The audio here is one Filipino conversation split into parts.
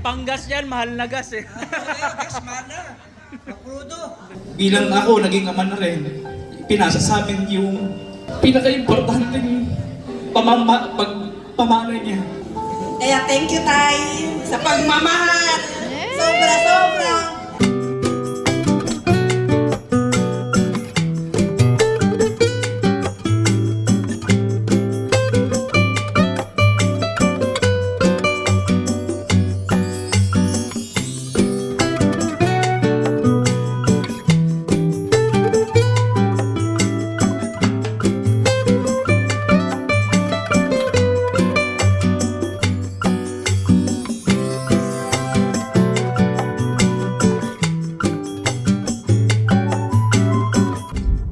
panggas yan, mahal na gas eh. Gas, mahal na. Makrudo. Bilang ako, naging ama na rin, pinasa sa amin yung pinaka-importanting pamana niya. Kaya thank you, Tay, sa pagmamahal. Sobra-sobra.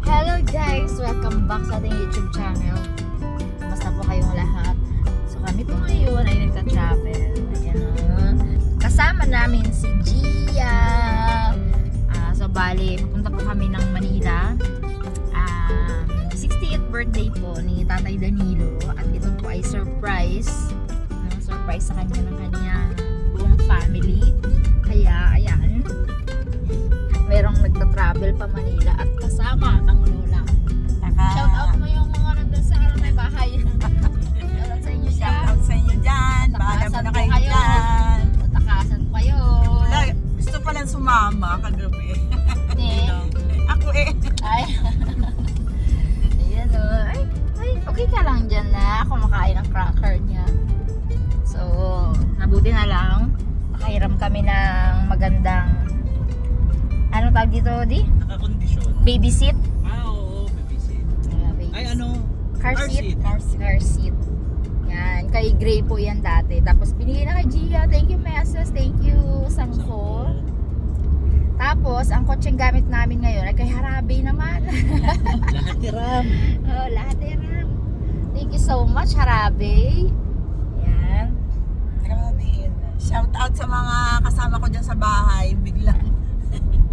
Hello guys! Welcome back sa ating YouTube channel. Kumusta po kayong lahat? So kami po ngayon ay nagta-travel. Ayan. Kasama namin si Gia. So bali, pupunta po kami ng Manila. 60th birthday po ni Tatay Danilo. At ito po ay surprise. Surprise sa kanya ng kanyang buong family. Kaya ayan, merong nagta-travel pa Manila at kasama ang lola. Shout out mo yung mga nandun sa may bahay. Shout out sa inyo dyan. Shout out sa inyo dyan. Bahala mo na kayo dyan. Tatakasan po kayo. Wala, gusto palang sumama kagabi. Ako eh. Ay. Ayan o. Ay, okay ka lang dyan na. Ako makain ng cracker niya. So, nabuti na lang. Nakahiram kami ng magandang ano tawag dito, Di? Nakakondisyon. Baby seat? Oo, babysit. Baby Ay ano? Car seat. Car Car seat. Yan. Kay Gray po yan dati. Tapos binigay na kay Gia. Thank you, Meses. Thank you, Sangko. Tapos, ang kotseng gamit namin ngayon ay kay Harabe naman. Lahat tiram. Oh, lahat yan. Thank you so much, Harabe. Yan. Shout out sa mga kasama ko dyan sa bahay. Biglang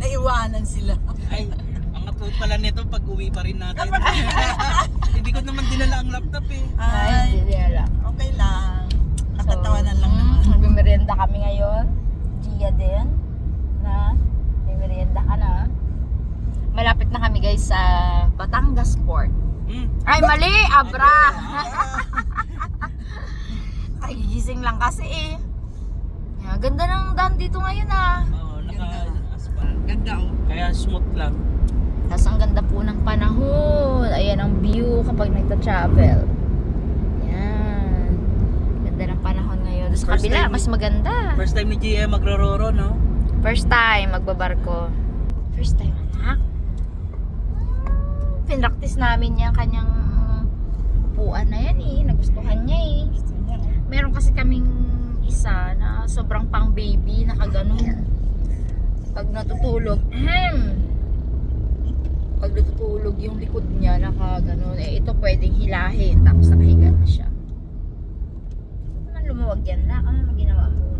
naiwanan sila. Ay, ang upload pala nito pag uwi pa rin natin. Hindi ko naman dinala ang laptop eh. Ay, hindi alam. Okay lang. Nakatawanan lang naman. Magmimerienda kami ngayon. Gia din. Na, may merienda ka na. Malapit na kami guys sa Batangas Port. Ay, mali! Abra! Ay, gising lang kasi eh. Yan, ganda ng daan dito ngayon ah. Oo, naka-asphalt. Ganda oh. Kaya smooth lang. Tapos ang ganda po ng panahon. Ayan ang view kapag nagta-travel. Yan. Ganda ng panahon ngayon. Doon sa First kabila, time mas maganda. First time ni GM magro-roro, no? First time magbabarko. First time anak. Pinractice namin yung kanyang upuan na yan eh. Nagustuhan niya eh. Meron kasi kaming isa na sobrang pang baby, nakaganon. Pag natutulog, pag natutulog yung likod niya, nakaganon. Eh ito pwedeng hilahin, tapos nakahiga na siya. Naman lumuwag yan na. Ano naman ginawa mo?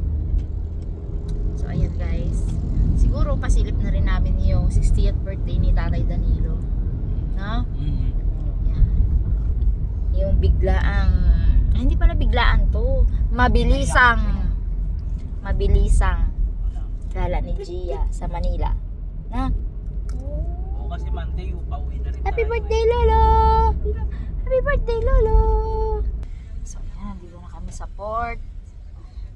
So ayan guys. Siguro pasilip na rin namin yung 60th birthday ni Tatay Danilo. No? Yan. Yung biglaang, hindi pala biglaan to. Mabilisang gala ni Gia sa Manila. Na? Oo, kasi Monday, upauwi na rin Happy tayo. birthday, Lolo! Happy birthday, Lolo! So, yan. Dito na kami sa port.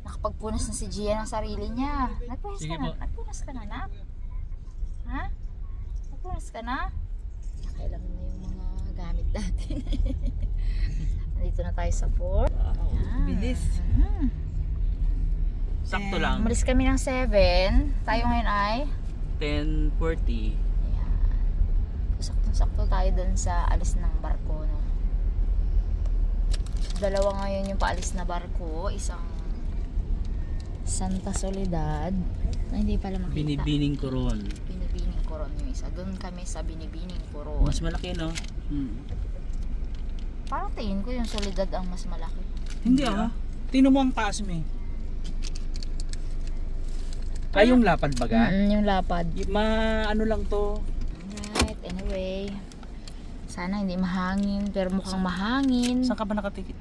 Nakapagpunas na si Gia ng sarili niya. Nagpunas Sige ka na? po. Nagpunas ka na, Nak? Ha? Nagpunas ka na? Nakailangan na yung mga gamit natin. Nandito na tayo sa port. Ayan. Bilis. Sakto lang. Umalis kami ng 7. Tayo ngayon ay 10:40. ayan. Sakto tayo dun sa alis ng barko, no? Dalawa ngayon yung paalis na barko. Isang Santa Soledad na hindi pala makita. Binibining Coron. Binibining Coron yung isa. Doon kami sa Binibining Coron. Mas malaki, no? Parang tingin ko yung Soledad ang mas malaki. Hindi ah. Tingnan mo ang taas mo eh. Ay, yung lapad baga? Yung lapad. Ano lang to. Alright, anyway. Sana hindi mahangin, pero mukhang mahangin. Saan ka ba nakatingin?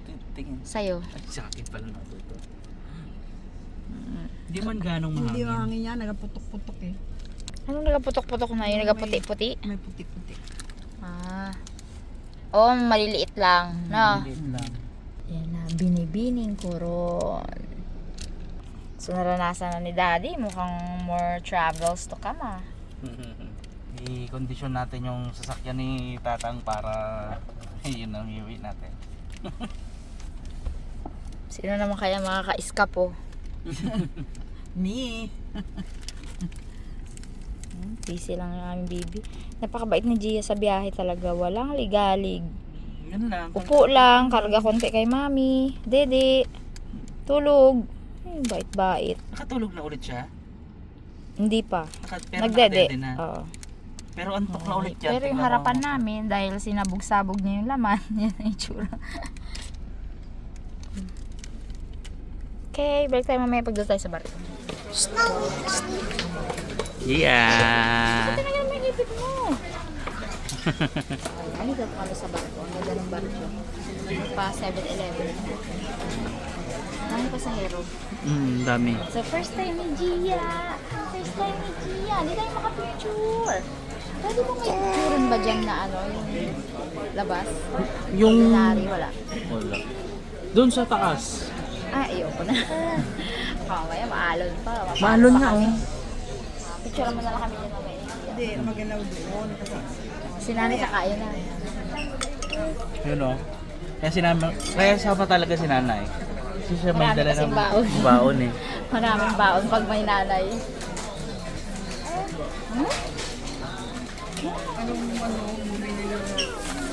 Sa'yo. Ay, sa akin pala natuto. Hindi man ganong Hindi mahangin. mahangin yan, nagaputok-putok eh. Anong nagaputok-putok na yun? Nagaputi-puti? May putik-putik. Ah. Oh, maliliit lang. No? Maliit lang. Yan na, binibining koron. So, naranasan na ni Daddy. Mukhang more travels to come ah. I-condition natin yung sasakyan ni Tatang para yun ang iuwi natin. Sino naman kaya makaka-escape po? Me. Busy lang yung aming baby. Napakabait ni Gia sa biyahe talaga. Walang ligalig. Yun lang. Upo lang, karga konti kay mami. Dede. Tulog. Bait-bait. Nakatulog na ulit siya? Hindi pa. Pero Nagdede. nakadede na. Oo. Pero antok na ulit yan. Pero yung Tingnan harapan mo. namin, dahil sinabog-sabog niya yung laman, yan ang itsura. Okay, balik tayo mamaya pag doon tayo sa barko. Yeah. Tinagal mo yung ipit mo. Ay, dito kami sa barko. Ang ganda ng barko. Pa 7-Eleven. Dami pasahero. Dami. So, first time ni Gia. First time ni Gia. Hindi tayo makapicture. Pwede mo may picturean ba dyan na ano, yung labas? Yung... Ordinary, wala. Wala. Doon sa taas. Ayoko na. Mamaya, maalon pa. Mapasok Maalon pa nga, kami. oh. Picture mo na lang kami dyan mamaya. Hindi, magalaw doon. Si nanay kakain na. Yun o. Kaya sama talaga si nanay. Kasi siya may Marami dala kasing ng baon. baon eh. Maraming baon pag may nanay.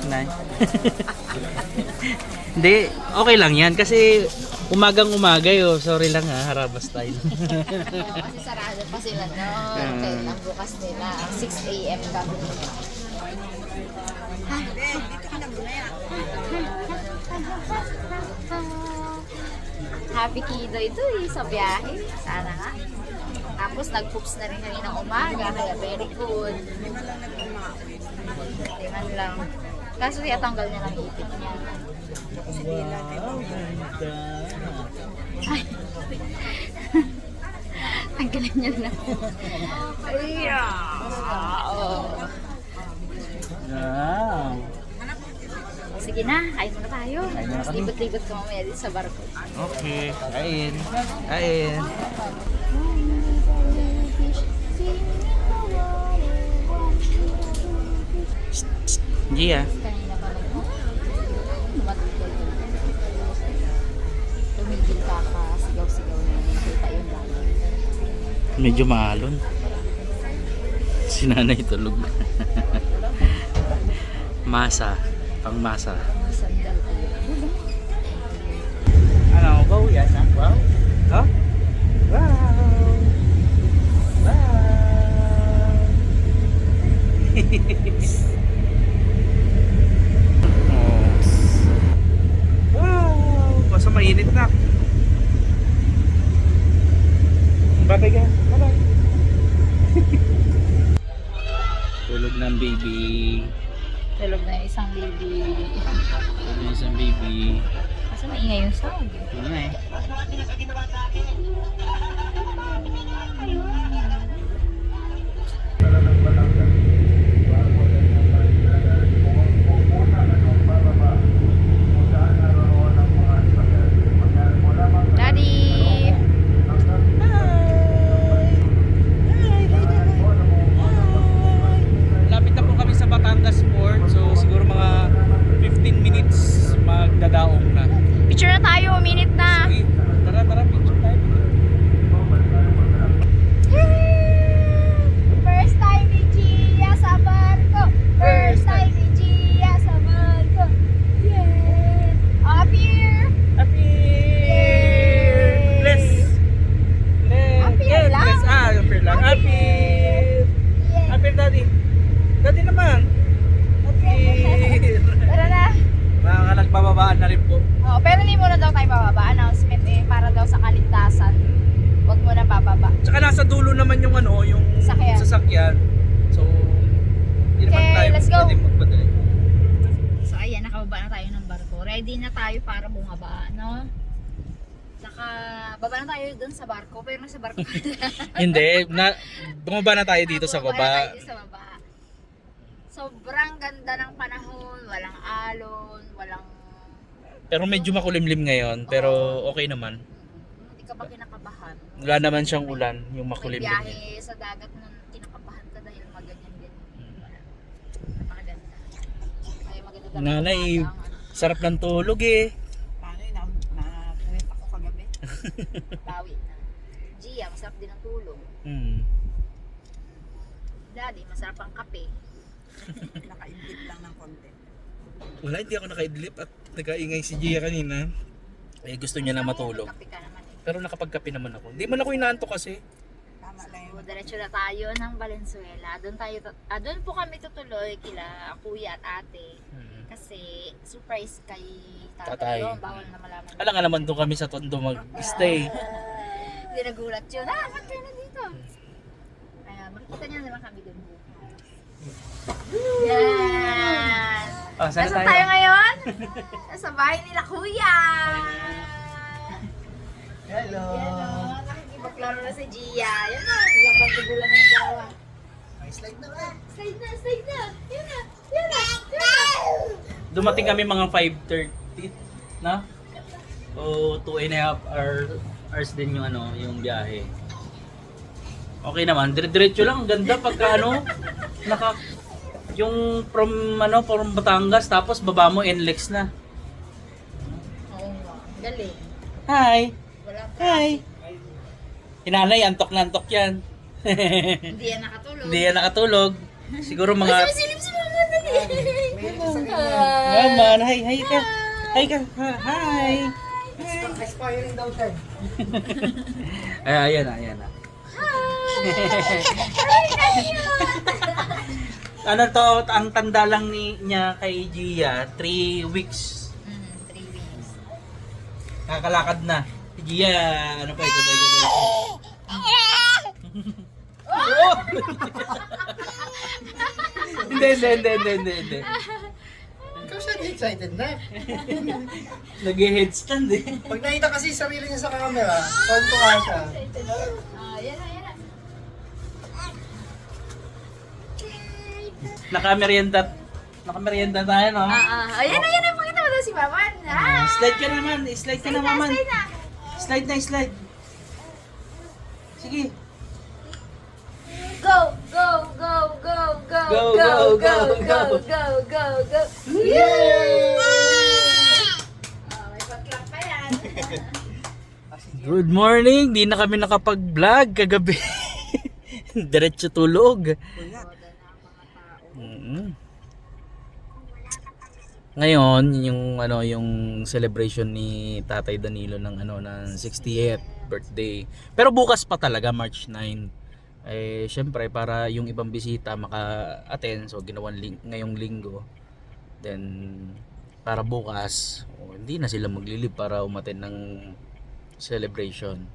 Nay. Hindi, okay lang yan kasi umagang-umaga yo. Sorry lang ha, harabas tayo. Kasi sarado pa sila noon. Kaya ang bukas nila. 6 a.m. kami. Happy kiddo ito eh, sa biyahe. Sana nga. Tapos nag-poops na rin kanina umaga, kaya very good. Tingnan lang. Kaso tanggal niya ng ipit niya. Wow, ganda. Ay. Tanggalin niya na. Ay, oh. Wow. Sige na, kain muna tayo. Kain muna Mas kami. libot-libot ko mamaya dito sa barko. Okay, kain. Kain. Gia. Kanina pa lumatutol. Tumigil ka ka, sigaw-sigaw na yun. Kita yung laman. Medyo maalon. Si nanay tulog. Masa. Pang masa. Sandal ko. Ano, wow yan ha? Wow. Ha? Wow. Wow. Wow. Basta mainit na. Bye-bye ka. Bye-bye. Tulog ng baby. Tulog na yung isang baby. Tulog ng isang baby. Kasi maingay yung sound. Yun nga eh. Daddy! Lapit na po kami sa Batangas Port. So siguro mga 15 minutes magdadaong na. Picture na tayo, minute na! Sige, tara, picture tayo. First time ni Gia sa barko! First time ni Gia sa barko! Yeah! Up here! Happy! Bless! Happy lang. Bless! Happy lang. Happy! Yeah! Happy daddy. Daddy naman. Happy! Tara na! Mga nagpababaan na rin po. Oh, pero hindi muna daw tayo bababa. Announcement eh, para daw sa kaligtasan. Huwag muna bababa. Tsaka nasa dulo naman yung ano, yung Sasakyan. sasakyan. So, hindi naman Okay, tayo let's go. pwede magpadali. So ayan, nakababa na tayo ng barko. Ready na tayo para bumaba, no? Saka baba na tayo dun sa barko, pero nasa barko ka na. Hindi, bumaba na tayo dito sa Bumaba na baba. tayo dito sa baba. Sobrang ganda ng panahon, walang alon, walang... Pero medyo makulimlim ngayon, pero okay naman. Hindi ka ba kinakabahan? Wala naman siyang ulan, yung May makulimlim. biyahe sa dagat nun, kinakabahan ka dahil maganyan-ganyan. Wala. Napakaganda. Ay, maganda talaga. Nanay, ang ano. sarap ng tulog eh. Paano yun? Na-trip ako kagabi. Bawi na. Gia, masarap din ang tulog. Daddy, masarap ang kape. Nakaibig lang ng konti. Wala, hindi ako nakaidlip at nagkaingay si Gia kanina. Eh, gusto niya na matulog. Kape ka naman eh. Pero nakapagkape naman ako. Hindi man ako inaantok kasi. Tama lang So, yun. diretso na tayo ng Valenzuela. Doon po kami tutuloy kila kuya at ate. Kasi surprise kay Tatay. tatay. Yun, bawal na malaman. Alam nga naman doon kami sa Tondo mag-stay. Hindi nagulat yun. Ba't kayo nandito? Kaya makikita niya naman kami doon bukas. Yan! Ah, saan Nasaan tayo ngayon? Sa bahay nila kuya! Hello. Yan o, nakikipaglaro na si Gia. Yan o, ilang bandigulan na yung gawa. Slide na ulit. Slide na, slide na! Yan na! Yan na! Yan na! Dumating kami mga 5:30 na. O 2.5 hours din yung ano, yung biyahe. Okay naman, dire-diretso lang, ang ganda pagka ano, yung from Batangas tapos baba mo NLEX na. Oo nga, galing. Hi. Walang Hi. Inanay, antok na antok yan. Hindi yan nakatulog. Hindi yan nakatulog. Siguro mga... Sumisilip si mama dali. Naman, hi ka. Hi ka. Hi. Expiring daw siya. Ay, ayan na. Ano to, ang tanda lang niya kay Gia, 3 weeks. 3 weeks. Kakalakad na. Si Gia, ano pa, gabay. Oh! Hindi. Ikaw siya excited na. Nag-headstand eh. Pag nakita kasi sarili niya sa camera, tuwa siya. Yan na, yan na. Nakamerienda tayo, no? Ayan na, pakita mo daw si mama. Slide ka naman, slide ka na, maman. Slide na. Slide. Sige. Go, go, go, go, go, Go, go, go, go, go, go, go, go, go. Yay! May pag-clap pa yan. Good morning, di na kami nakapag-vlog kagabi. Diretso tulog. Ngayon, yung celebration ni Tatay Danilo ng ng 60th birthday. Pero bukas pa talaga, March 9. Eh syempre para yung ibang bisita maka-attend, so ginawan ngayong linggo. Then para bukas, hindi na sila maglilib para umattend ng celebration.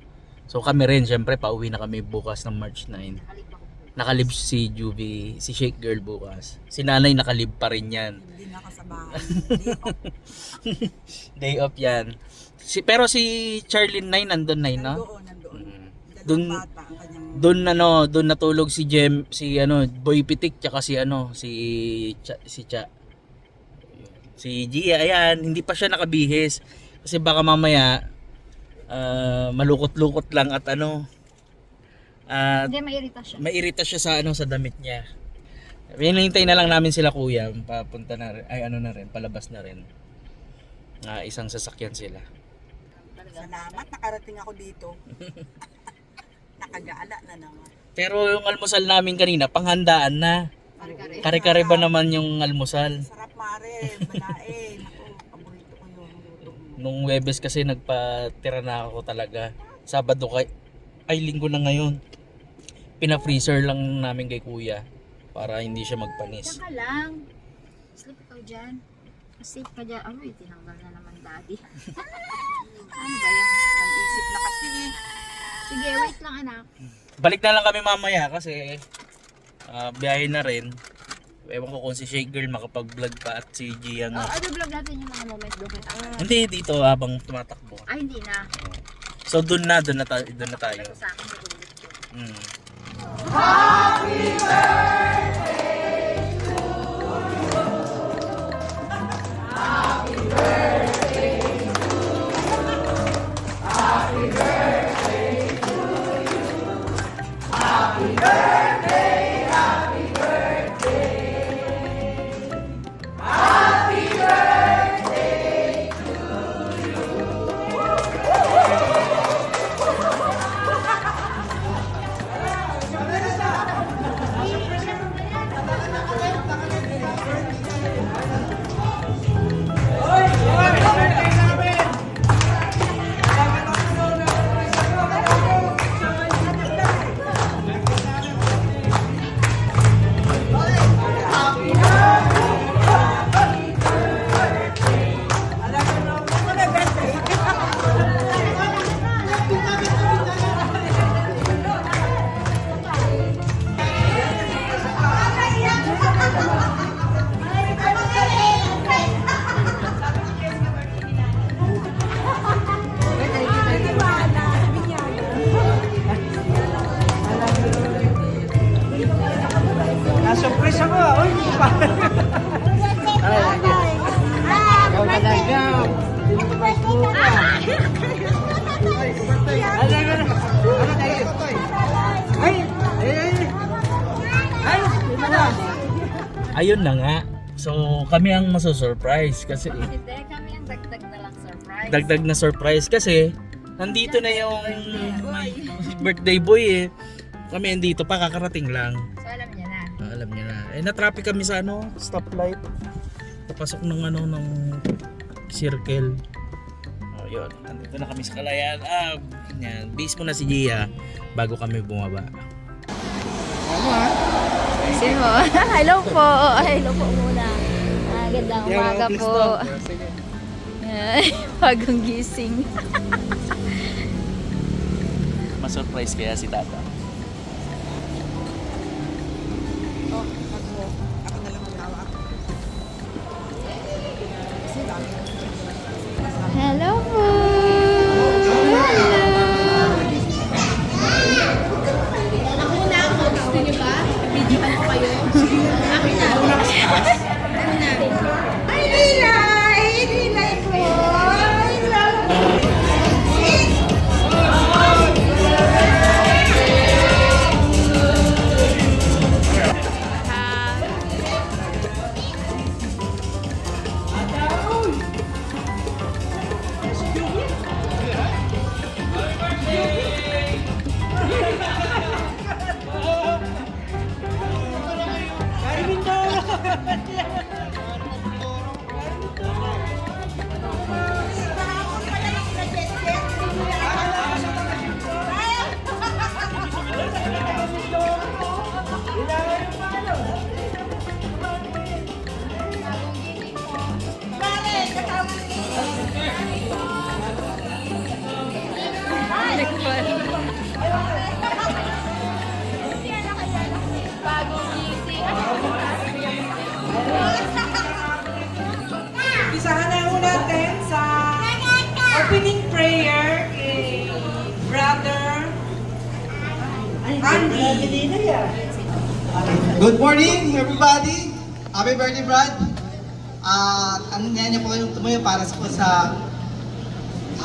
So kami rin syempre pauwi na kami bukas ng March 9. Nakalib si Juvie, si Shake Girl bukas. Si Nanay nakalib pa rin yan. Hindi na ako sa bahay. Day off yan. Pero si Charlene Nay nandun na, no? Nandoon. Dun- Bata ang kanyang... Doon natulog si Boy Pitik tsaka si Gia. Ayan, hindi pa siya nakabihis kasi baka mamaya malukot-lukot lang at Hindi, mairita siya. mairita siya sa damit niya. Hinihintay na lang namin sila kuya, papunta na rin, palabas na rin. Isang sasakyan sila. Salamat, nakarating ako dito. Nakagala na naman. Pero yung almusal namin kanina, panghandaan na. Kare-kare ba naman yung almusal? Sarap mare, balae. Naku, paborito ko yung luto mo. Nung Webes kasi nagpatira na ako talaga. Sabado linggo na ngayon. Pina-freezer lang namin kay kuya para hindi siya magpanis. Diyan ka lang. Sleep ikaw dyan. Safe ka dyan. Ay, tinanggal na naman daddy. Ano ba yan? Mag-isip na kasi eh. Sige, wait lang anak. Balik na lang kami mamaya kasi biyahe na rin. Ewan ko kung si Shake Girl makapag-vlog pa at si Gia nga. Ano vlog natin yung mga moment doon kita? Hindi, dito habang tumatakbo. Ay, hindi na. So doon na tayo. Sa akin sa dulo. Mm. Na-surprise ako. Uy, ikaw talaga. Surprise mo ka. Ayun na nga. So kami ang maso-surprise kasi Hindi, kami ang dagdag na lang surprise. dagdag na surprise kasi nandito na yung birthday boy eh. Kami andito pa, kakarating lang. So alam niya na. Alam niya na. Eh na-traffic kami sa stoplight. Papasok ng ng circle. Oh, yun. Nandito na kami sa Kalayaan. Yan. Base mo na si Gia bago kami bumaba. Sino? Hello po. Hello po muna. Gandang umaga po. Bagong gising. Ma-surprise kaya si Tata. Hello po. Hello. Isahan na muna natin sa opening prayer kay Brother Andy. Good morning, everybody. Happy birthday, Brad. Ano niya po kayong tumuyo para sa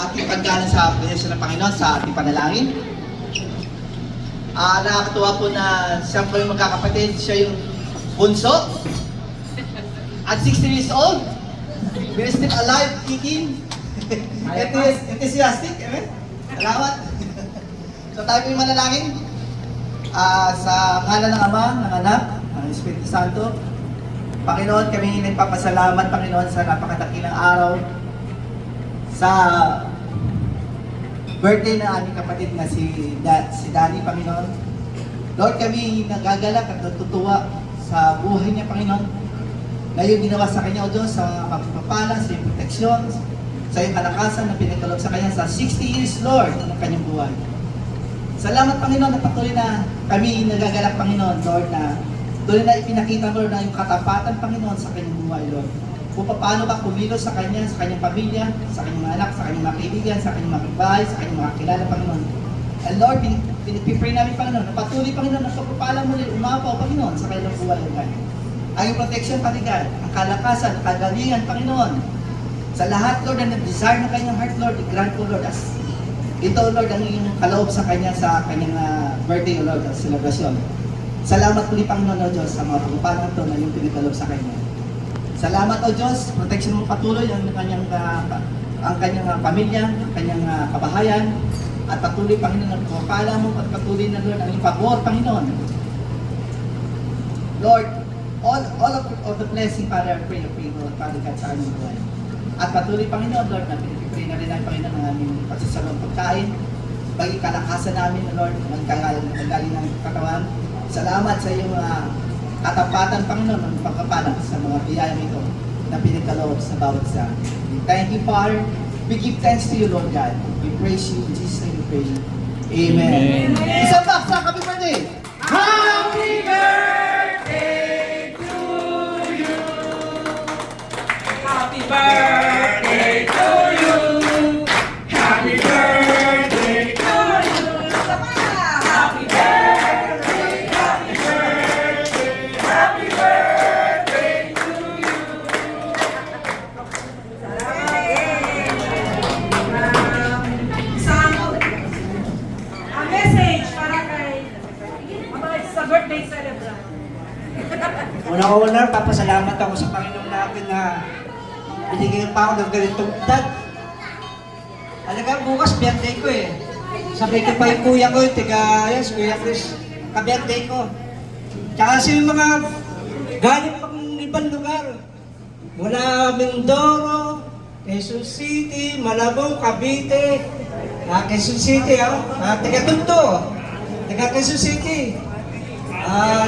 ating paggalang sa presensya ng Panginoon sa ating panalangin. Nakakatuwa po na siya po yung magkakapatid, siya yung bunso. At 16 years old, we're still alive, kicking. Enthusiastic, amen? Salamat. So tayo po yung manalangin. Sa ngalan ng Ama, ng Anak, ng Espiritu Santo. Panginoon, kami nagpapasalamat, Panginoon, sa napakadakilang araw. Sa birthday ng aming kapatid na si Danny, Panginoon. Lord, kami nagagalak at natutuwa sa buhay niya, Panginoon. Na yung ginawa sa kanya, O Diyos, sa pagpapala, sa iyong proteksyon, sa iyong kalakasan na pinagkaloob sa kanya sa 60 years, Lord, ng kanyang buhay. Salamat, Panginoon, na patuloy na kami nagagalak, Panginoon, Lord, na tuloy na ipinakita, Lord, na yung katapatan, Panginoon, sa kanyang buhay, Lord. kung paano ka kumilos sa Kanya, sa Kanyang pamilya, sa Kanyang mga anak, sa Kanyang mga kaibigan, sa Kanyang mga bahay, sa Kanyang mga kilala, Panginoon. And Lord, pinipray namin, Panginoon, na patuloy, Panginoon, na pagpapala mo rin, umapaw, Panginoon, sa kanilang buhay, Lord. Ang iyong protection, Panginoon, ang kalakasan, ang kagalingan, Panginoon, sa lahat, Lord, na nag-desire ng kanyang heart, Lord, i-grant ko, Lord, as ito, Lord, ang iyong kaloob sa kanyang birthday, Lord, at celebration. Salamat po ni Panginoon, O Diyos, sa mga pagpapalang ito na iyong pinagkaloob sa kanya. Salamat, O Diyos, protection mo patuloy ang kanyang pamilya, ang kanyang kabahayan, at patuloy, Panginoon, ang pagpapala mo, at patuloy na, Lord, ang iyong pabor, Panginoon. Lord, all of the blessing, Father, I pray, Lord, Father God, sa aming buhay. At patuloy, Panginoon, Lord, na pinipray na rin namin, Panginoon, ang aming pagsasalong pagkain, bagay kalakasan namin, Lord, magaling ng katawan. Salamat sa iyong katapatan, Panginoon, ng pagkapalang sa mga biyayang ito na pinagkaloob sa bawat isa. Thank you, Father. We give thanks to you, Lord God. We praise you. In Jesus' name we pray. Amen. Isang baksa, happy birthday! Happy birthday to you! Happy birthday to you! Happy birthday to you! Happy birthday, happy birthday, happy birthday to you! Ang message para kay sa birthday celebrant. Una-una, papasalamat ako sa Panginoon natin na binigyan pa ako ng ganitong edad. Talaga bukas, birthday ko eh. Sabi ko pa yung kuya ko, si Kuya Chris, ka-birthday ko. Tsaka kasi yung mga galing pang ibang lugar. Mula Mindoro, Quezon City, Malabong, Cavite, Quezon City, taga-Tunto, taga-Quezon City.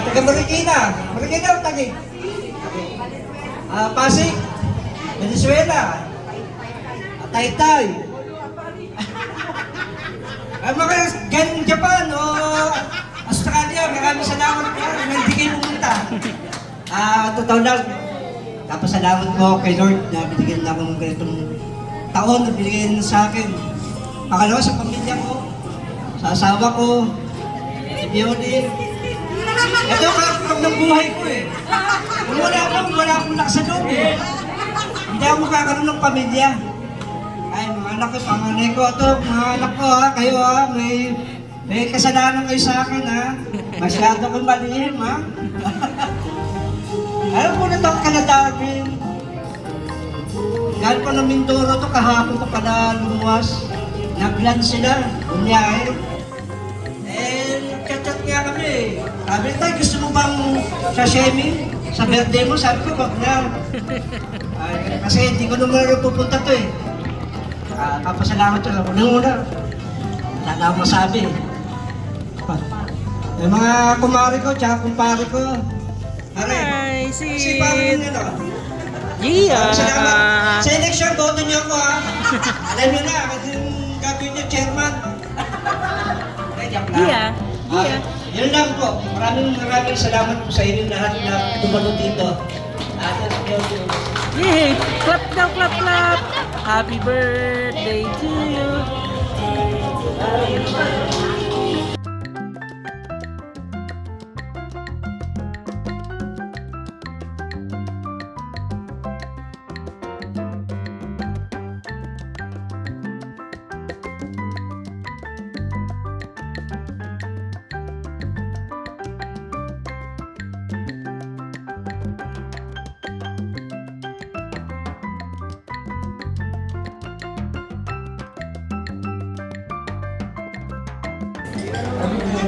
Taga Marikina. Marikina o Taguig? Pasig. Venezuela. Taytay. Mga galing Japan o Australia, maraming salamat po. Hindi kayo pumunta. Totoo lang. Tapos salamat po kay Lord na binigyan na akong ganitong taon na binigyan sa akin. Pangalawa sa pamilya ko, sa asawa ko, si Bioli. Ito kapag ng buhay ko eh. Kung wala akong lakas sa loob eh. Hindi ako makakaroon ng pamilya. Ay, mga anak ko, panganay ko ito, mga anak ko ha, kayo ha, may kasalanan kayo sa akin ha. Masyado kong malihim ha. Alam mo na ito, kanadagin. Dahil pa ng Mindoro ito, kahapon ko pala lumuwas. Naglan sila, kunyahe. Chat nga kami eh. Sabi tayo, gusto mo bang sashimi? Sa birthday mo, sabi ko, wag na. Kasi hindi ko naman pupunta to eh. Kapasalamat ko lang. Una-una, wala na akong masabi. Yung mga kumari ko, tsaka kumpari ko. Hi, Si Pablo nyo no? Yeah! Salamat. Sa election, boto niyo ako ha. Alam niyo na, kasi yung gagawin niyo, chairman. Yeah! Yun lang po. Maraming salamat po sa inyo lahat na tumalo dito. Yay! Clap daw, clap, clap! Happy birthday to you!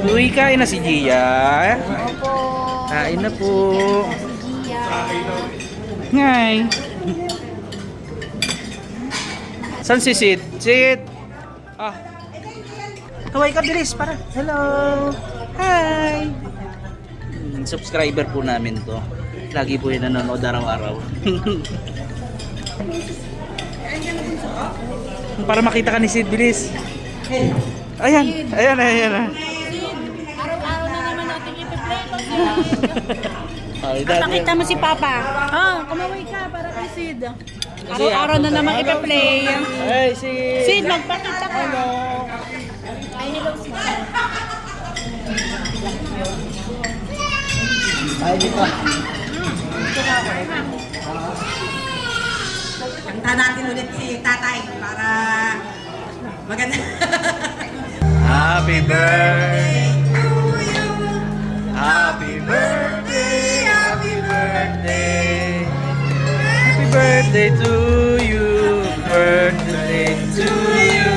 Uy, kain na si Gia. Opo. Kain na po. Si Gia. Ngay. San si Sid? Sid! Kaway ka, bilis. Para. Hello! Hi! Subscriber po namin to. Lagi po yung nanonood araw-araw. Para makita ka ni Sid, bilis. Ayan. Ayan. Araw-araw na naman natin i-play ko siya. Papakita mo si Papa. Kumaway ka para kay Sid. Araw-araw na naman ipa-play. Hey, si... Sid, magpakita ka. Ay, hello, Sid. Ay, dito. Kanta natin ulit si tatay para maganda. Happy birthday to you. Happy birthday, happy birthday. Happy birthday to you. Birthday to you.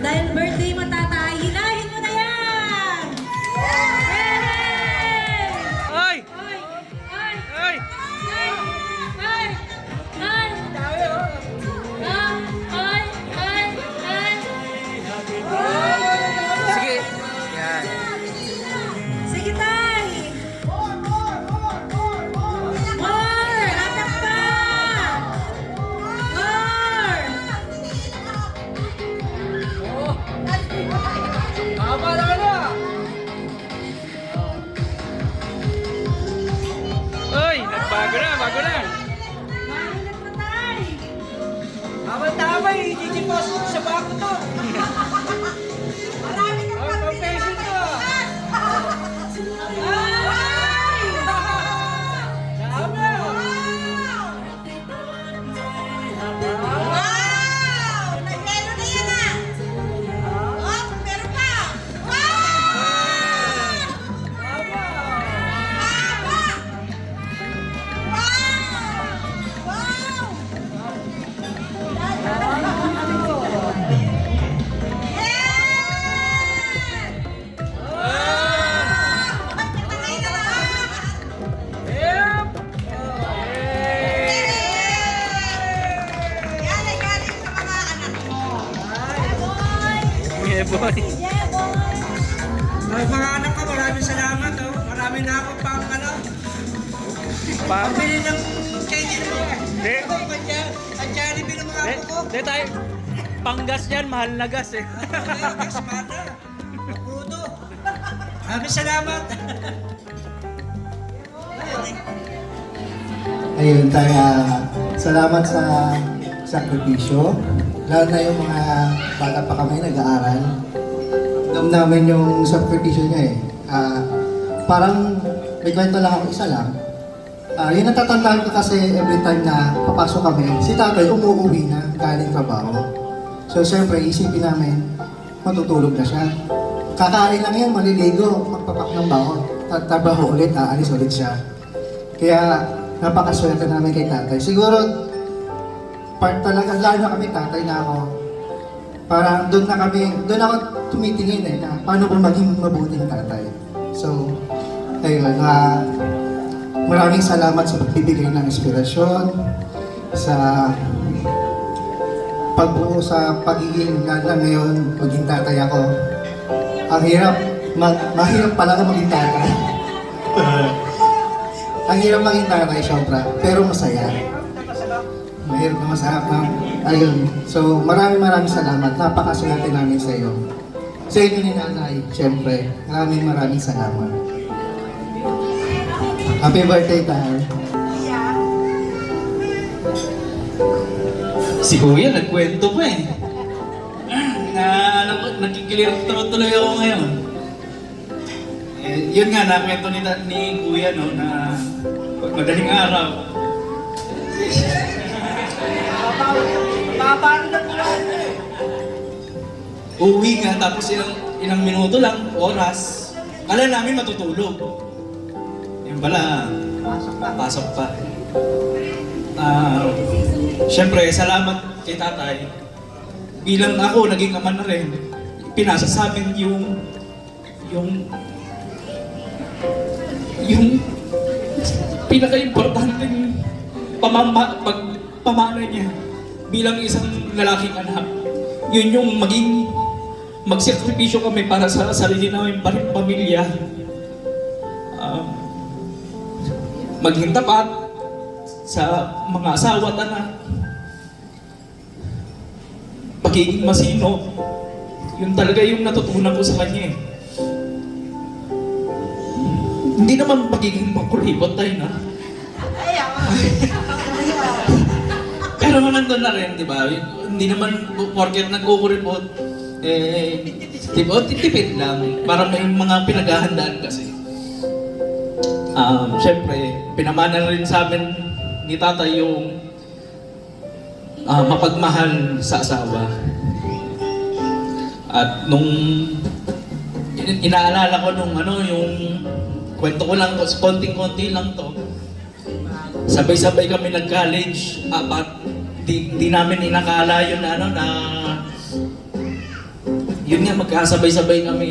Dahil birthday mo, tatay, hilahin mo na yan! Yay! Ay! Ay! Ay! Ay! Ay! Ay! Ay! Ay! Ay! Ay! Sige. Yan. Sige, tay! More! Atak pa! More! Ay! Nagbago na, bago na. Mahilag na, tay! Tama eh, gigiposin sa bako to. Marami kang Pag-patient to. Ay! Tama. Wow! Nag-melo na yan ah! Oh, meron pa! Wow! Wow! Wow! Patay na lahat! Yan ay galing sa mga anak mo. Yeah, boy. Mga anak ko, maraming salamat. Oh. Maraming na ako pang ano. Pabili ng candy mo. Di. Ang Jollibee ng mga apo ko. Di tayo. Panggas yan, mahal na gas eh. Kasmata. Pudo. Maraming salamat. Ayun, tayo, salamat sa sakripisyo. Lalo na yung mga bata pa kami nag-aaral. Alam namin yung sakripisyo niya eh. Parang may kwento lang ako, isa lang. Yung natatandaan ko kasi every time na papasok kami, si tatay umuwi na galing trabaho. So siyempre, isipin namin, matutulog na siya. Kakain lang yan, maliligo, magpapak ng baon. Trabaho ulit, aalis ulit siya. Kaya napakaswerte namin kay tatay. Siguro, part talaga, lalo na kami tatay na ako. Parang doon ako tumitingin eh, na paano kung maging mabuting tatay. So, ayun, maraming salamat sa pagbibigay ng inspirasyon, sa pagbuo sa pagiging ganda ngayon, maging tatay ako. Ang hirap, mahirap pala maging tatay. Ang hirap maging tatay, sobra, pero masaya. Mahirap na masarap na. Ayun. So, maraming salamat. Napakaswerte namin sa iyo. Sa inyo ni nanay, syempre. Maraming salamat. Happy birthday, tayo. Si Kuya, nagkwento pa eh. Nagkikilir tuloy ako ngayon. Yun nga, nakwento ni Kuya no, na madaling araw. Uwi nga, tapos ilang minuto lang, oras, kala namin matutulog. Yung pala, pasok pa. Siyempre, salamat kay tatay. Bilang ako, naging ama na rin, pinasa sa amin yung pinaka-importanting pamana niya bilang isang lalaking anak. Yun yung magsakripisyo kami para sa sarili namin pamilya. Maging tapat sa mga asawa at anak. Pagiging masino. Yun talaga yung natutunan ko sa kanya eh. Hindi naman pagiging makulibot tayo na. Pero nandun na rin, di ba? Hindi naman porket nagkukuribot, di ba? Tipid lang. Para may mga pinaghahandaan kasi. Siyempre, pinamana rin sa amin ni tatay yung mapagmahal sa asawa. At nung inaalala ko nung yung kwento ko lang, konting-konti lang to. Sabay-sabay kami nag-college, apat. Di namin inakala yun na yun nga, magkasabay-sabay kami.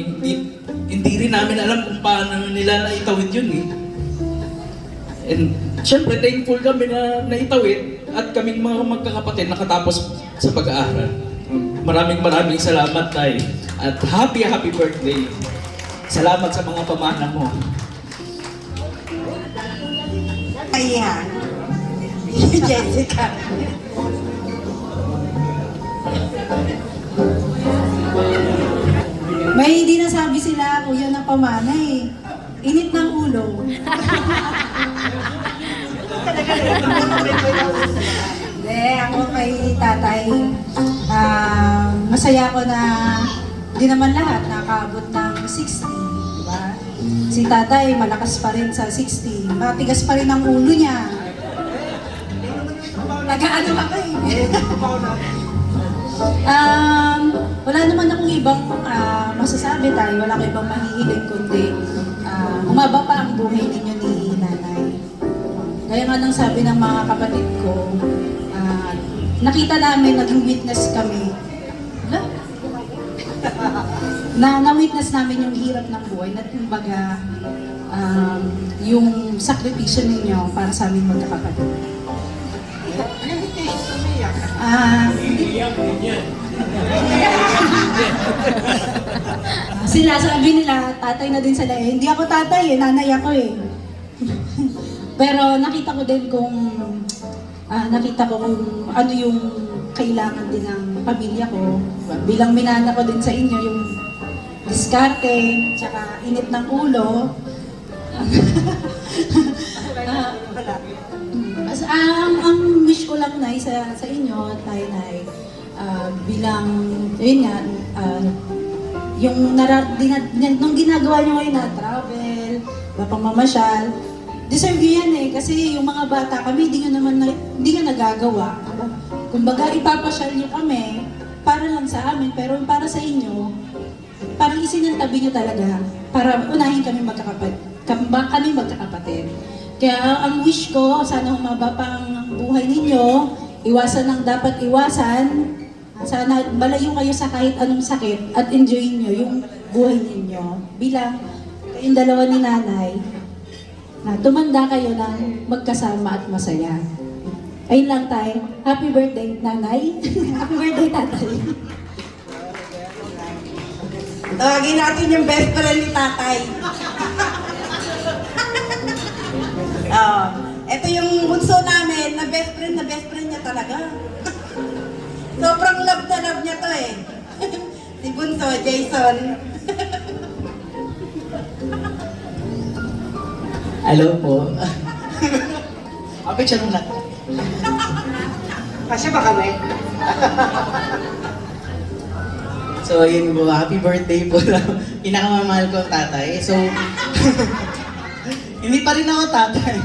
Hindi rin namin alam kung paano nila naitawid yun eh. And syempre, thankful kami na naitawid at kaming mga magkakapatid nakatapos sa pag-aaral. Maraming salamat tayo. At happy birthday. Salamat sa mga pamana mo. Ayan. Jessica. May hindi nasabi sila, kuya na pamana eh. Init ng ulo. Hindi, ako kay tatay, masaya ko na di naman lahat nakaabot ng 60, di ba? Si tatay malakas pa rin sa 60, matigas pa rin ang ulo niya. Nag-ano ako eh. Wala naman akong ibang masasabi tayo, wala akong ibang mahihiling kundi humaba pa ang buhay ninyo ni nanay. Gaya nga nang sabi ng mga kapatid ko, nakita namin, naging witness kami. Na-witness namin yung hirap ng buhay, na kumbaga yung sakripisyo ninyo para sa amin magkakapatid. Sila sabi nila, tatay na din sila eh. Hindi ako tatay eh, nanay ako eh. Pero nakita ko din kung ano yung kailangan din ng pamilya ko. Bilang minana ko din sa inyo yung diskarte, tsaka init ng ulo. Ang wish ko lang na sa inyo, Nay, bilang, yun nga, nung ginagawa nyo ngayon na travel, pamamasyal, deserve nyo yan eh, kasi yung mga bata kami, hindi nga nagagawa. Kumbaga, ipapasyal nyo kami, para lang sa amin, pero para sa inyo, parang isinantabi nyo talaga, para unahin kami magkakapatid. Kaya ang wish ko, sana humaba pa ang buhay ninyo, iwasan ang dapat iwasan, sana malayo kayo sa kahit anong sakit at enjoy nyo yung buhay ninyo. Bilang kayong dalawa ni nanay, na tumanda kayo ng magkasama at masaya. Ayun lang tayo. Happy birthday, nanay. Happy birthday, tatay. Tawagin natin yung best friend ni tatay. Ito yung bunso namin, na best friend niya talaga. Sobrang love na love niya to eh. Si bunso, Jason. Hello po. Picture mo na. Kasi ba kami? So, yun po, happy birthday po lang. Pinakamamahal ko ang tatay. So, hindi pa rin ako tatay.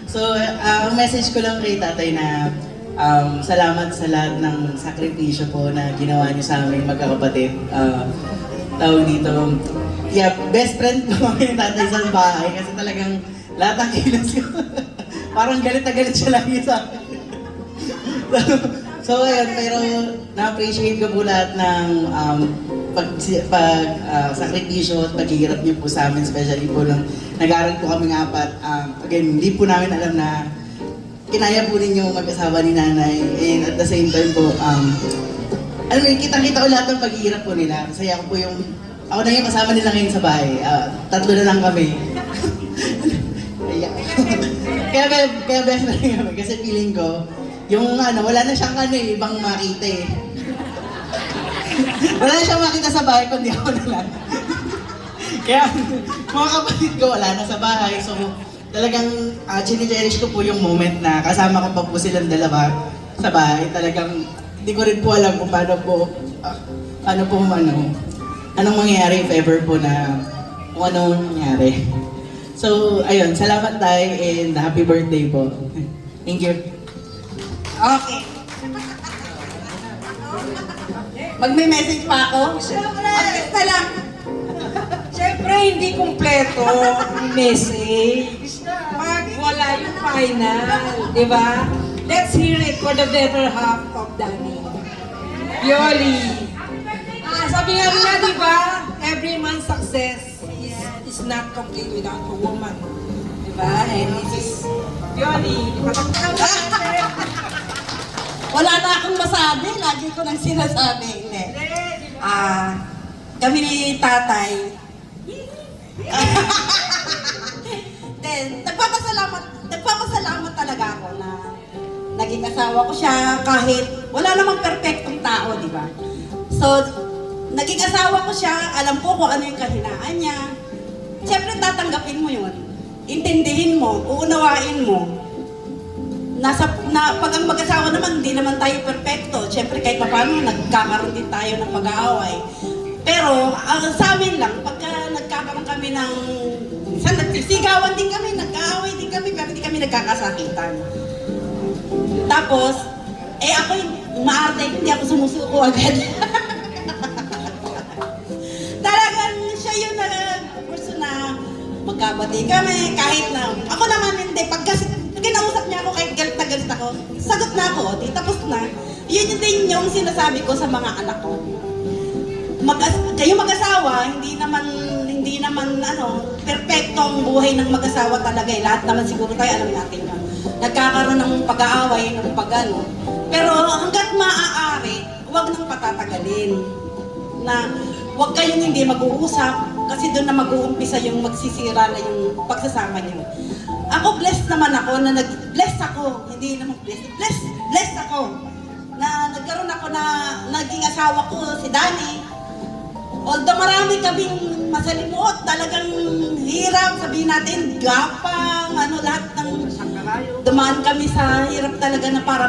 So, ang message ko lang kay tatay na salamat sa lahat ng sakripisyo po na ginawa niyo sa aming magkakapatid. Tawag dito, yeah, best friend ko yung tatay sa bahay kasi talagang lahat ng kilos ko. Parang galit na galit siya lagi sa akin. So, So ayun, pero na-appreciate ko po lahat ng sakripisyo at paghihirap niyo po sa amin, especially po nung nag-aaral po kami ng apat. Again, hindi po namin alam na kinaya po ninyo mag-asawa ni nanay, and at the same time po, alam mo, kitang-kita ko lahat ng paghihirap po nila. Kasi ako po ako na yung kasama nila ngayon sa bahay. Tatlo na lang kami. kaya best na rin kami. Kasi feeling ko, wala na siyang ibang makita eh. Wala na siyang makita sa bahay, kundi ako na lang. Kaya, mga kapatid ko, wala na sa bahay. So, talagang chine-cherish ko po yung moment na kasama ko pa po silang dalawa sa bahay. Talagang, hindi ko rin po alam kung anong mangyayari if ever po na kung anong mangyayari. So, ayun, salamat tayo and happy birthday po. Thank you. Okay. Magme-message pa ako? Artista lang. Siyempre, hindi kumpleto ang message. Pag wala yung final, di ba? Let's hear it for the better half of Danny. Yoli. Sabi nga nila, di ba? Every man's success is not complete without a woman. Di ba? And this is Yoli. Wala na akong masabi. Lagi ko nang sinasabi. Hindi. Kami ni tatay. Then, nagpapasalamat talaga ako na naging asawa ko siya kahit wala namang perfectong tao, di ba? So, naging asawa ko siya, alam ko kung ano yung kahinaan niya. Siyempre, tatanggapin mo yun. Intindihin mo, uunawain mo. Pag ang mag-asawa naman, hindi naman tayo perfecto. Siyempre, kahit paano, nagkakaroon din tayo ng pag-aaway. Pero, sa amin lang, pagka nagkakaroon kami ng... Minsan, nagsisigawan din kami, nagkaaway din kami, pero hindi kami nagkakasakitan. Tapos, ako maarte, hindi ako sumusuko agad. Talagang siya yung person na magkabati kami, kahit na... Ako naman hindi, pagka kinausap niya ako, kahit galit na galit ako, sagot na ako, di tapos na. Yun din yung sinasabi ko sa mga anak ko. Kayo mag-asawa, hindi naman perpekto ang buhay ng mag-asawa talaga eh. Lahat naman siguro tayo, alam natin yun. Nagkakaroon ng pag-aaway, ng pag-ano. Pero hanggat maaari, huwag nang patatagalin. Na huwag kayong hindi mag-uusap, kasi doon na mag-uumpisa yung magsisira na yung pagsasama niyo. Ako, blessed naman ako na blessed ako, hindi naman blessed ako na nagkaroon ako na naging asawa ko, si Danny. Although marami kaming masalimuot, talagang hirap, sabihin natin, gapang, lahat ng dumaan kami sa hirap talaga na para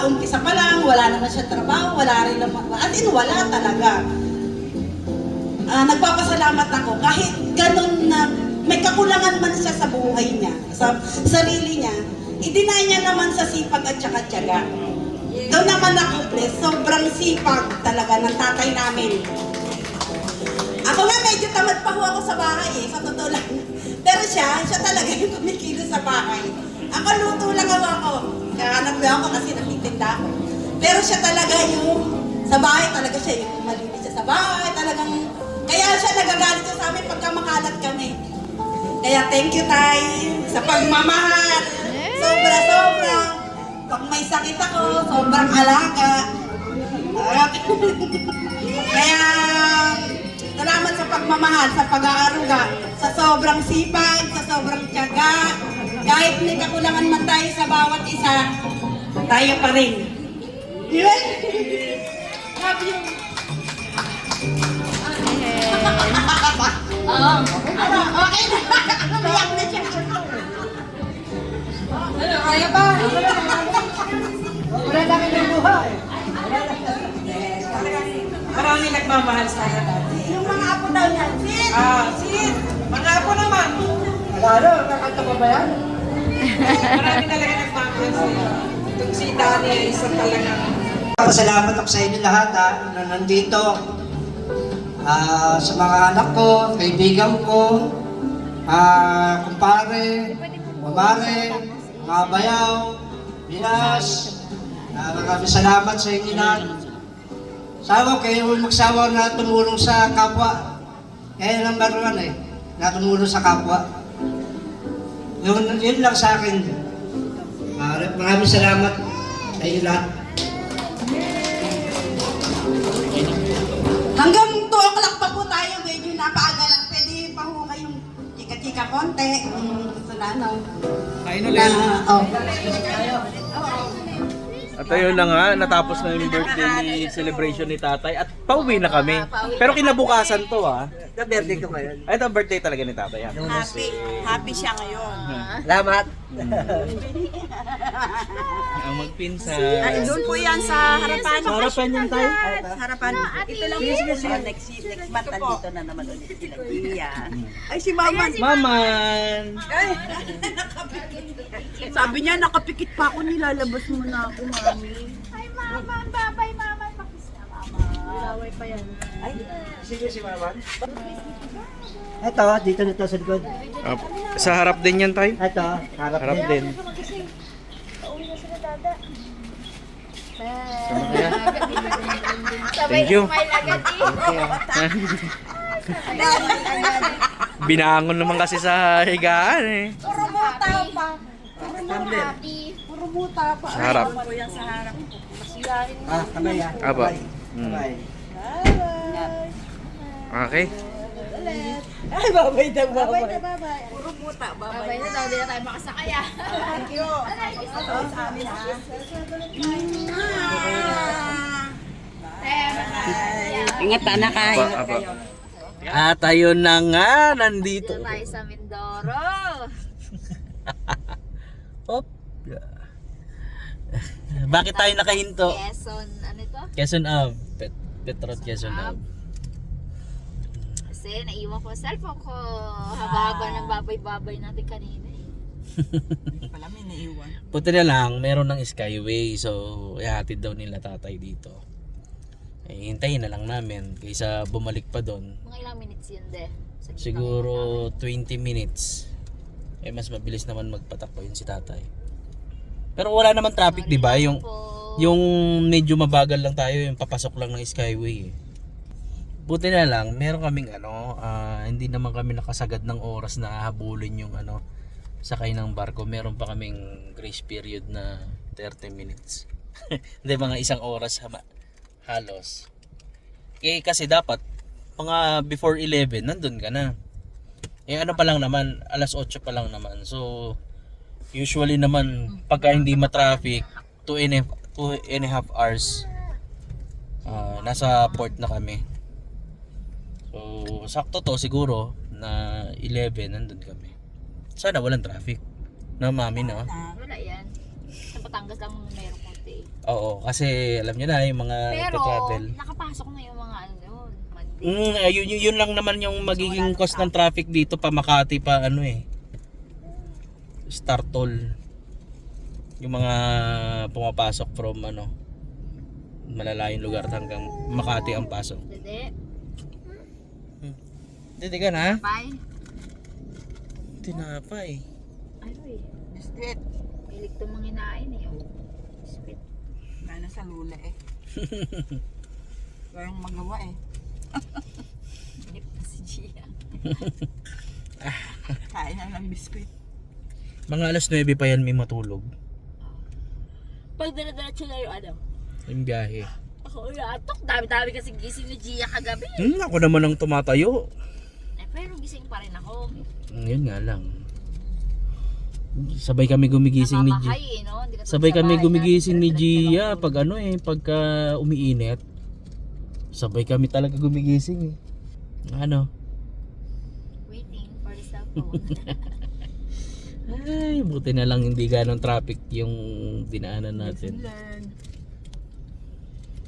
umpisa pa lang, wala naman siya trabaho, wala rin naman, wala talaga. Nagpapasalamat ako, kahit ganun na may kakulangan man siya sa buhay niya, sa sarili niya, i-deny niya naman sa sipag at saka tiyaga. Doon naman ako blessed, sobrang sipag talaga ng tatay namin. Ako nga medyo tamad pa ho ako sa bahay sa totoo lang. Pero siya talaga yung kumikilos sa bahay. Ako luto lang ako. Kahanap mo ako kasi nagtitinda ako. Pero siya talaga yung sa bahay talaga siya yung malinis siya sa bahay. Talagang, kaya siya nagagalit siya sa amin pagka makalat kami. Kaya thank you, Tay, sa pagmamahal. Sobra-sobra. Pag may sakit ako, sobrang alaga. Kaya, salamat sa pagmamahal, sa pag-aaruga, sa sobrang sipag, sa sobrang tiyaga. Kahit may kakulangan man tayo sa bawat isa, tayo pa rin. Love you. Okay na. Mayak na siya. Kaya ba? Wala lang yung buhay. Marami nagmamahal sa akin. Yung mga apo daw niya, Sid! Sid! Mga apo naman! Nakakanta pa ba yan? Marami talaga nagmamahal sa iyo. Itong si Danny ay isa talagang... Pasalamat ako sa inyo lahat na nandito. Sa mga anak ko, kaibigan ko, kumpare, mamare, mga bayaw, binas, Maraming salamat sa inyo lahat. Sawa kayo magsawa na tumulong sa kapwa. Kaya number 1 na tumulong sa kapwa. Yun lang sa akin. Maraming salamat sa inyo lahat. Hanggang 2 o'clock pa po tayo, medyo napaaga lang. Pwede pa ho kayong chika-chika konti. Gusto na, no? Kain ulit. Oh. At ayun na nga, natapos na yung birthday celebration ni tatay at pauwi na kami. Pero kinabukasan to Birthday ko ngayon. Ay, ito ang birthday talaga ni tatay. Happy siya ngayon. Salamat. Ang magpinsa. Doon po yan sa harapan. Sa harapan yan tayo. Sa harapan. Ito lang po. Next month, nandito na naman ulit sila. Ay, si Maman. Maman! Sabi niya, nakapikit pa ako, nilalabas mo na ako, Mami. Ay, mama, babay, mama. Pakis na, mama. Laway pa yan. Ay, Sige si Mama. Ito, dito na to sa likod. Sa harap din yan tayo. Ito, harap Harap din. Pauwi na sila, dada. Thank you. Smile agad Binangon naman kasi sa higaan eh. Puro buta pa. puro buta pa. Sa harap. Ay, yan sa harap. Kamay Apa? Kamay. Okay. Ay, babay na babay. Puro buta, babay. Babay na daw, hindi na tayo makasakaya. Thank you. Sa amin, ha? Ingat na ka. Ingat kayo. At ayun na nga, nandito. Dito tayo sa Mindoro. Op. Bakit tayo nakahinto? Quezon, ano ito? Quezon Ave. Petrot Quezon Ave. Kasi naiwan ko ang cellphone ko. Haba-haba ng babay-babay natin kanina eh. Pala may naiwan. Puti na lang, meron ng Skyway. So, ihatid daw nila tatay dito. Eh, hintayin na lang namin kaysa bumalik pa doon. Mga ilang minutes yun de. Siguro 20 minutes. Eh, mas mabilis naman magpatakbo yun si tatay. Pero wala naman traffic, di ba? Yung medyo mabagal lang tayo, yung papasok lang ng Skyway. Buti na lang, meron kaming hindi naman kami nakasagad ng oras na habulin yung sakay ng barko. Meron pa kaming grace period na 30 minutes. Hindi, mga isang oras halos. Eh kasi dapat mga before 11 nandun ka na. Eh pa lang naman, alas 8 pa lang naman. So usually naman pagka hindi ma-traffic 2.5 hours nasa port na kami. So sakto to siguro na 11 nandun kami. Sana walang traffic. Na mami no. Wala yan. Sa Batangas lang meron konti. Oo, kasi alam niyo na yung mga Pero travel. nakapasok na yung mga Monday. Yun lang naman yung magiging cost ng traffic dito pa Makati pa Star Toll. Yung mga pumapasok from malalayong lugar hanggang Makati ang pasok. Dede. Dede ka na? Bye. Tinapay. Ano eh. Biscuit. Pilik itong mga inain eh. Sweet. Wala na sa lula eh. Walang magawa eh. Pinip na si Gia. Kain na ng biskuit. Mga alas 9 pa yan may matulog. Pag dinadiretso na Yung biyahe. ako uyatok. Dami-dami kasi gising ni Gia kagabi. Ako naman ang tumatayo. Pero gising pa rin ako. Yun nga lang. Sabay kami gumigising ni Gia. Namamahay eh, no? Hindi ka tulad Sabay sa kami bahay gumigising ni natin, Gia pagka umiinit. Sabay kami talaga gumigising eh. waiting for the cell phone. Ay, buti na lang hindi ganong traffic yung dinaanan natin.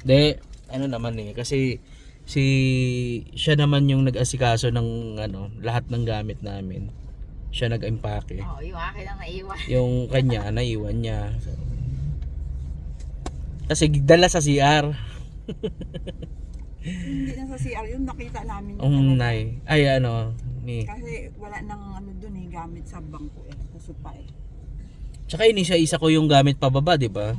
De, naman kasi siya naman yung nag-asikaso ng lahat ng gamit namin. Siya nag-impake. Oo, yung akin ang naiwan. Yung kanya, naiwan niya. So, kasi dala sa CR. Hindi na sa CR yun, nakita namin. Kasi wala nang dun eh, gamit sa bangko eh, sa sopa eh. Tsaka isa ko yung gamit pababa, di ba?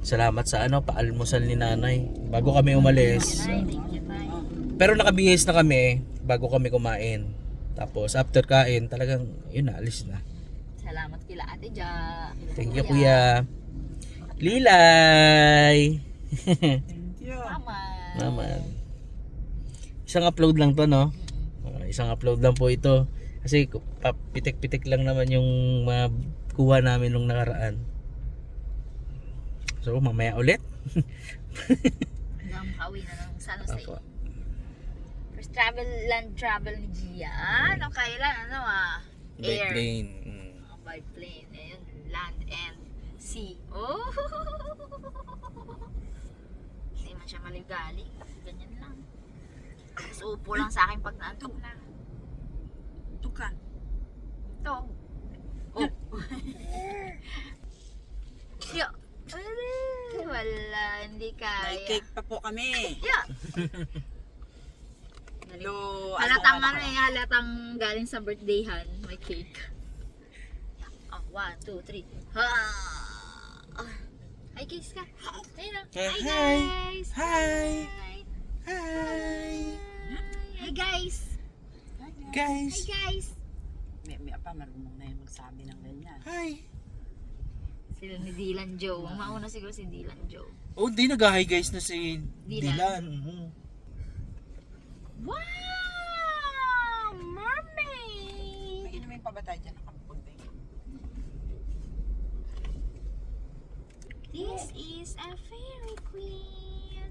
Salamat sa paalmusal ni nanay. Bago kami umalis. Pero nakabihis na kami bago kami kumain. Tapos after kain, talagang yun na, alis na. Salamat kila Ate Ja. Thank you, Kuya. Lilay! Naman. Isang upload lang to, no? Isang upload lang po ito. Kasi pitik-pitik lang naman yung makuha namin nung nakaraan. So, mamaya ulit. Hanggang makauwi na ng San Jose. Apo. First land travel ni Gia. Ano kailan? By Air. plane. By plane. Ayun, land and sea. Oh! Hindi man siya maligali. Ganyan lang. Mas upo lang sa akin pag naantok na. Tuka. Tog. Oh. Yo. Wala, hindi kaya. May cake pa po kami. Yeah. Halatang halatang galing sa birthdayhan, may cake. Oh, 1, 2, 3. Ha! Hi guys ka. Ayun na. Hi guys. Hi. Hi. Hi guys. Guys. Hi guys. May pa marunong na yung magsabi ng ganyan. Hi. Sila ni Dylan Joe. Mauna siguro si Dylan Joe. Oh, di nag-hi guys na si Dylan. Dylan. Wow! Mermaid! May inumin pa ba tayo dyan nakapunta? This is a fairy queen.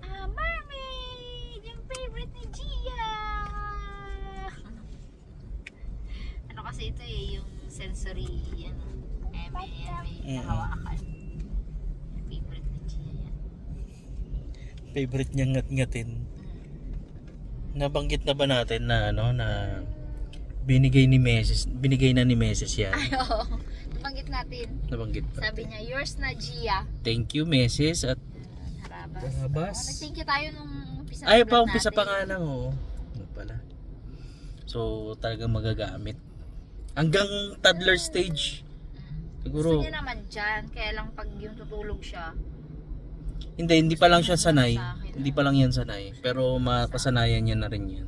A mermaid! Yung favorite ni Gia! Ano kasi ito yung sensory, may nahawakan. Yung favorite ni Gia yan. Favorite niya ngat-ngatin. Nabanggit na ba natin na na binigay na ni Mrs. yan? Ay, oo. Nabanggit natin. Nabanggit pa. Sabi niya, yours na Gia. Thank you, Mrs. At Harabas. Nag-thank you tayo nung umpisa. ay, umpisa pa nga lang, Ano pala. So, talagang magagamit. Hanggang toddler stage. Siguro. Gusto niya naman dyan. Kaya lang pag yung tutulog siya. Hindi pa lang siya sanay. Hindi pa lang yan sanay. Pero makasanayan niya na rin yan.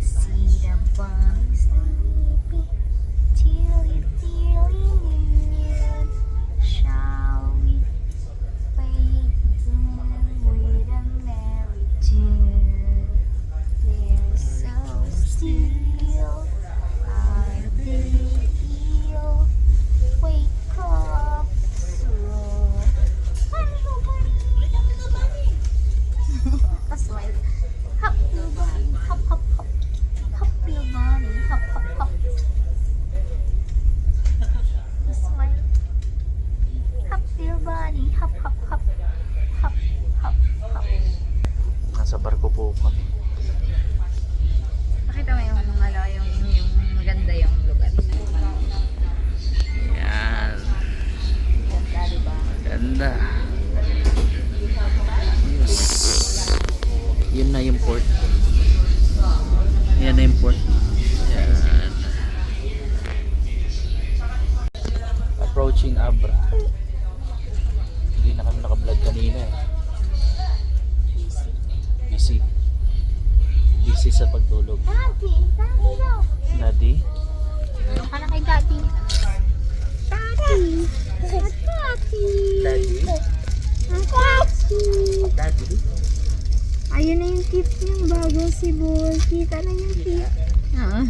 See the bunny sleeping till it's nearly noon. Shall we wake them with a merry tune? They're so still, are they ill? Wake up slow. Hello, bunny. Smile. Hop, little bunny. Hop, hop, hop. Hop, little bunny. Hop, hop, hop. Smile. Hop, little bunny. Hop, hop, hop. Hop, hop, hop. Nasa barko po kami. Nakita mo yung maganda yung lugar. Yan. Ganda, diba? Ganda. Yes. Yun na yung port. Yan na yung port. Yan. Approaching Abra. Hindi na kami naka-vlog kanina Busy. Busy sa pagtulog. Daddy daw. Daddy? Ano ka na kay Daddy? Daddy. Daddy. Daddy? Daddy. Daddy? Ayun na yung tip niyang bago si Boy. Kita na yung tip. Oo.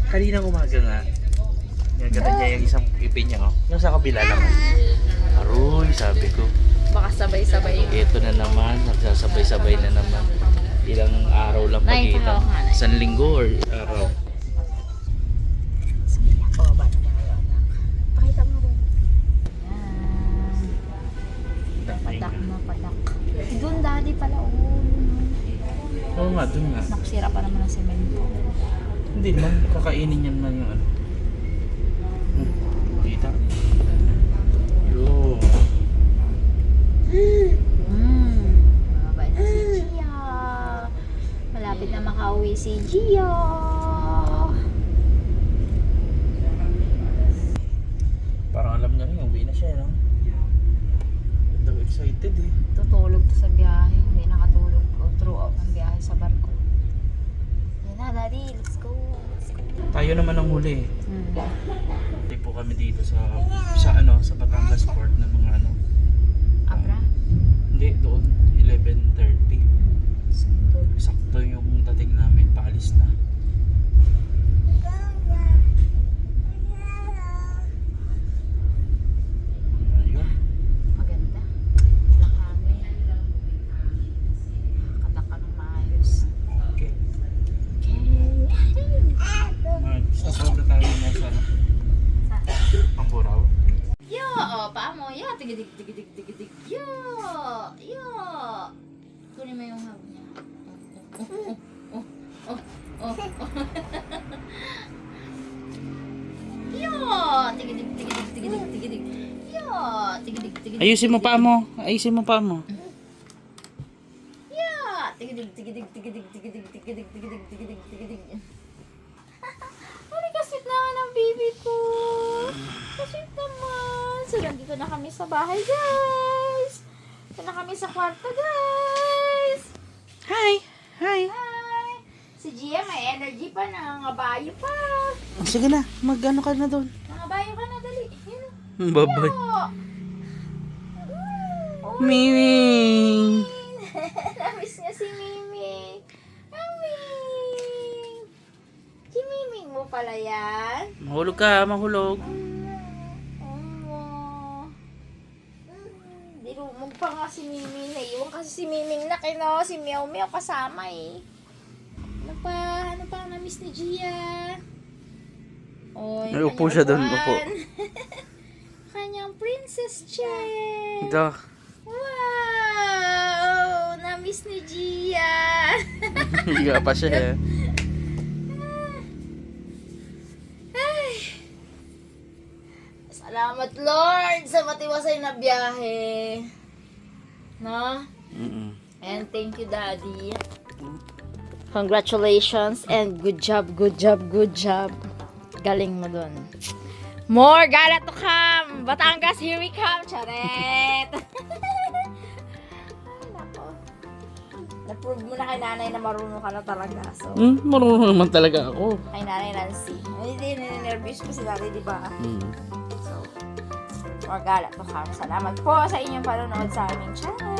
Kaninang umaga nga. Nagkata niya yung isang pipi niya, Yung sa kabila naman. Aroy, sabi ko. Baka sabay-sabay. Ito na naman, nagsasabay-sabay na naman. Ilang araw lang pagitan. 1 linggo or araw. ng semento. Hindi naman, kakainin yan na yung ano. Kita? Yo. Mababay na si Gia. Malapit na makauwi si Gia. Parang alam niya rin, uwi na siya, no? Daw excited eh. Tutulog to sa biyahe. Hindi nakatulog ko throughout ng biyahe sa barko. Yan na, Daddy. Let's go. Let's go. Tayo naman ang huli eh. Hindi po kami dito sa Batangas Port ng mga ano. Abra? Hindi, doon 11:30. Sakto yung dating namin, paalis na. Ayun. Maganda. Nakami. Nakakataka ng maayos. Okay. Okay. Mag-stop na tayo na sa Pamburaw. Yo! Oh, paa mo. Yo! Tigidig, tigidig, tigidig. Yo! Yo! Kunin mo yung hug niya. Yo! Tigidig, tigidig, tigidig, tigidig. Yo! Tigidig, tigidig. Ayusin mo pa mo. Ayusin mo pa mo. Yo! Tigidig, tigidig, tigidig, tigidig, tigidig, tigidig, tigidig, tigidig. Ay, kasweet naman ang baby ko. Kasweet naman. So, nandito na kami sa bahay, guys. Ito na kami sa kwarto, guys. Hi! Hi! Hi! Si Gia may energy pa, nangangabayo pa. Sige na, mag-ano ka na doon. Nangangabayo ka na, dali. Yun. Bye-bye. Yo! Miming! Namiss niya si Miming. Miming! Si Miming mo pala yan. Mahulog ka, mahulog. Dirumog pa nga si Miming. Naiwan kasi si Miming na kino. Si Meow Meow kasama eh. Ano pa ang namiss ni Gia? Oh, Ay, upo siya doon, upo. Kanyang princess chair. Ito. Wow! Namiss ni Gia. Higa pa siya eh. Ay. Salamat Lord sa matiwasay na biyahe. No? And thank you Daddy. Congratulations and good job, good job, good job. Galing mo dun. More gala to come! Batangas, here we come! Charet! Nako. Na-prove mo na kay nanay na marunong ka na talaga. So, Marunong naman talaga ako. kay nanay Nancy. Hindi, nervous pa si nanay, di ba? So, more gala to come. Salamat po sa inyong panonood sa aming channel.